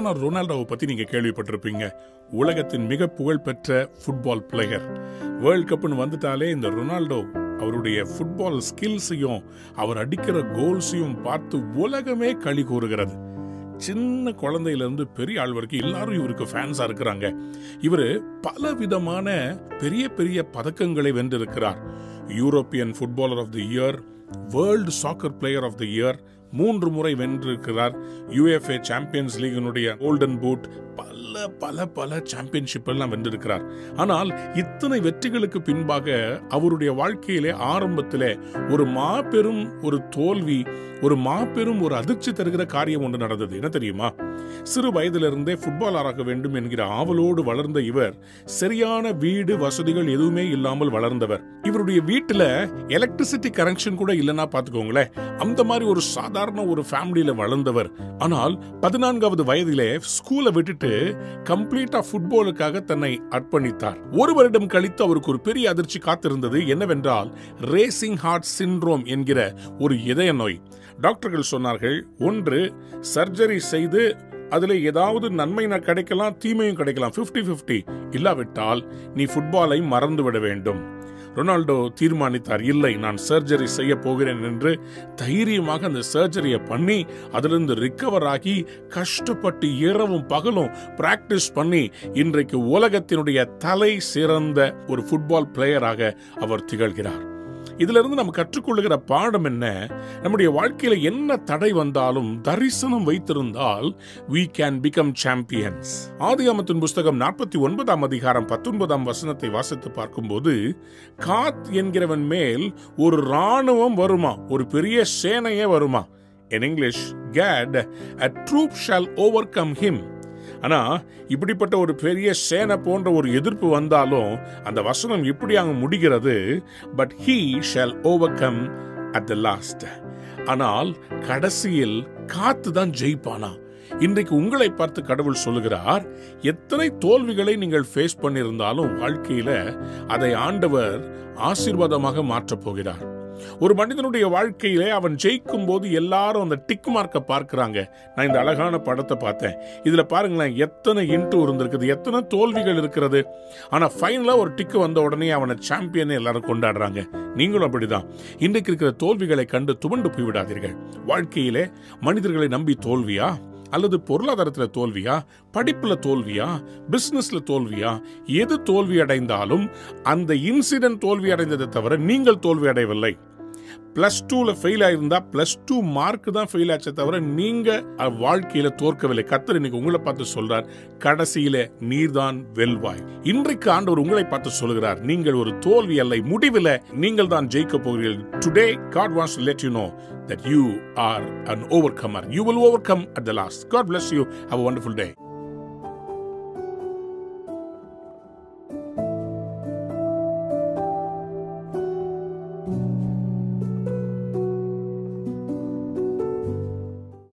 Cristiano ரொனால்டோவை பத்தி நீங்க கேள்விப்பட்டிருப்பீங்க. உலகத்தின் மிக புகழ்பெற்ற ஃபுட்பால் பிளேயர். வேர்ல்ட் கப்னு வந்துட்டாலே இந்த ரொனால்டோ அவருடைய ஃபுட்பால் ஸ்கில்ஸையும் அவர் அடிக்கிற கோல்ஸையும் பார்த்து உலகமே களி கூறுகிறது. சின்ன குழந்தையிலிருந்து பெரிய ஆள் வரைக்கும் எல்லாரும் இவருக்கு ஃபேன்ஸா இருக்கிறாங்க. இவரு பல விதமான பெரிய பெரிய பதக்கங்களை வென்றிருக்கிறார். European footballer of the year, world soccer player of the year 3 முறை வென்றிருக்கிறார். யுஎஃப்ஏ சாம்பியன்ஸ் லீகினுடைய கோல்டன் பூட், பல பல பல சாம்பியன்ஷிப் எல்லாம் வென்றிருக்கிறார். ஆனால் இத்தனை வெற்றிகளுக்கு பின்பாக அவருடைய வாழ்க்கையிலே ஆரம்பத்திலே ஒரு மாபெரும் ஒரு தோல்வி, ஒரு மாபெரும் ஒரு அதிர்ச்சி தருகிற காரியம் ஒன்று நடந்தது. என்ன தெரியுமா? சிறு வயதிலிருந்தே ஃபுட்பாலராக வேண்டும் என்கிற ஆவலோடு வளர்ந்த இவர் சரியான வீடு வசதிகள் எதுவுமே இல்லாமல் வளர்ந்தவர். இவருடைய வீட்டுல எலக்ட்ரிசிட்டி கனெக்ஷன் கூட இல்லைன்னா பாத்துக்கோங்களேன். அந்த மாதிரி ஒரு சாதாரண ஒரு ஃபேமிலியில வளர்ந்தவர். ஆனால் 14வது வயதிலே ஸ்கூலை விட்டுட்டு கம்ப்ளீட்டா ஃபுட்பாலுக்காக தன்னை அர்ப்பணித்தார். 1 வருடம் கழித்து அவருக்கு ஒரு பெரிய அதிர்ச்சி காத்திருந்தது. என்னவென்றால் ரேசிங் ஹார்ட் சிண்ட்ரோம் என்கிற ஒரு இதய நோய். டாக்டர்கள் சொன்னார்கள், ஒன்று சர்ஜரி செய்து அதுல ஏதாவது நன்மை கிடைக்கலாம், தீமையும் கிடைக்கலாம், 50-50. இல்லாவிட்டால் நீ ஃபுட்பாலை மறந்து விட வேண்டும். ரொனால்டோ தீர்மானித்தார், இல்லை, நான் சர்ஜரி செய்ய போகிறேன் என்று தைரியமாக அந்த சர்ஜரியை பண்ணி அதிலிருந்து ரிகவர் ஆகி கஷ்டப்பட்டு இரவும் பகலும் பிராக்டிஸ் பண்ணி இன்றைக்கு உலகத்தினுடைய தலை சிறந்த ஒரு ஃபுட்பால் பிளேயராக அவர் திகழ்கிறார். இதுல இருந்து நம்ம கற்றுக்கொள்ளுகிற பாடம் என்ன? நம்முடைய வாழ்க்கையில என்ன தடை வந்தாலும் தரிசனம் வைத்திருந்தால் we can become champions. ஆதியாகமத்தின் புஸ்தகம் 49ஆம் அதிகாரம் 19ஆம் வசனத்தை வாசித்து பார்க்கும்போது, காத் என்கிறவன் மேல் ஒரு ராணுவம் வருமா, ஒரு பெரிய சேனையே வருமா. In English, Gad, a troop shall overcome him. ஆனா இப்படிப்பட்ட ஒரு பெரிய சேனை போன்ற ஒரு எதிர்ப்பு வந்தாலும் அந்த வசனம் இப்படி அங்க முடிகிறது, but he shall overcome at the last. ஆனால் கடைசியில் காத்து தான் ஜெயிப்பானா. இன்றைக்கு உங்களை பார்த்து கடவுள் சொல்லுகிறார், எத்தனை தோல்விகளை நீங்கள் ஃபேஸ் பண்ணியிருந்தாலும் வாழ்க்கையில அதை ஆண்டவர் ஆசீர்வாதமாக மாற்றப் போகிறார். ஒரு மனிதனுடைய வாழ்க்கையிலே அவன் ஜெயிக்கும் போது எல்லாரும் அந்த டிக் மார்க்கை பார்க்கிறாங்க. நான் இந்த அழகான படத்தை பார்த்தேன். இதுல பாருங்களேன், எத்தனை இன்ட்டு இருந்திருக்குது, எத்தனை தோல்விகள் இருக்கிறது. ஆனா ஃபைனலா ஒரு டிக்கு வந்த உடனே அவனை சாம்பியன் எல்லாரும் கொண்டாடுறாங்க. நீங்களும் அப்படிதான். இன்றைக்கு இருக்கிற தோல்விகளை கண்டு துவண்டு போய்விடாதீர்கள். வாழ்க்கையிலே மனிதர்களை நம்பி தோல்வியா, அல்லது பொருளாதாரத்துல தோல்வியா, படிப்புல தோல்வியா, பிசினஸ்ல தோல்வியா, எது தோல்வி அடைந்தாலும் அந்த இன்சிடென்ட் தோல்வி அடைந்ததை தவிர நீங்கள் தோல்வி அடையவில்லை. +2ல ஃபெயில் ஆயிருந்தா +2 மார்க் தான் ஃபெயில் ஆச்சே தவிர நீங்க வாழ்க்கையில தோற்கவில்லை. கர்த்தர் இன்னைக்கு உங்களை பார்த்து சொல்றார், கடைசியில நீர்தான் வெல்வாய். இன்றைக்கு ஆண்டவர் உங்களை பார்த்து சொல்கிறார், நீங்கள் ஒரு தோல்வி அல்ல, முடிவில் நீங்கள் தான் ஜெயிக்க போகிறீர்கள். Today God wants to let you know that you are an overcomer. You will overcome at the last. God bless you. Have a wonderful day.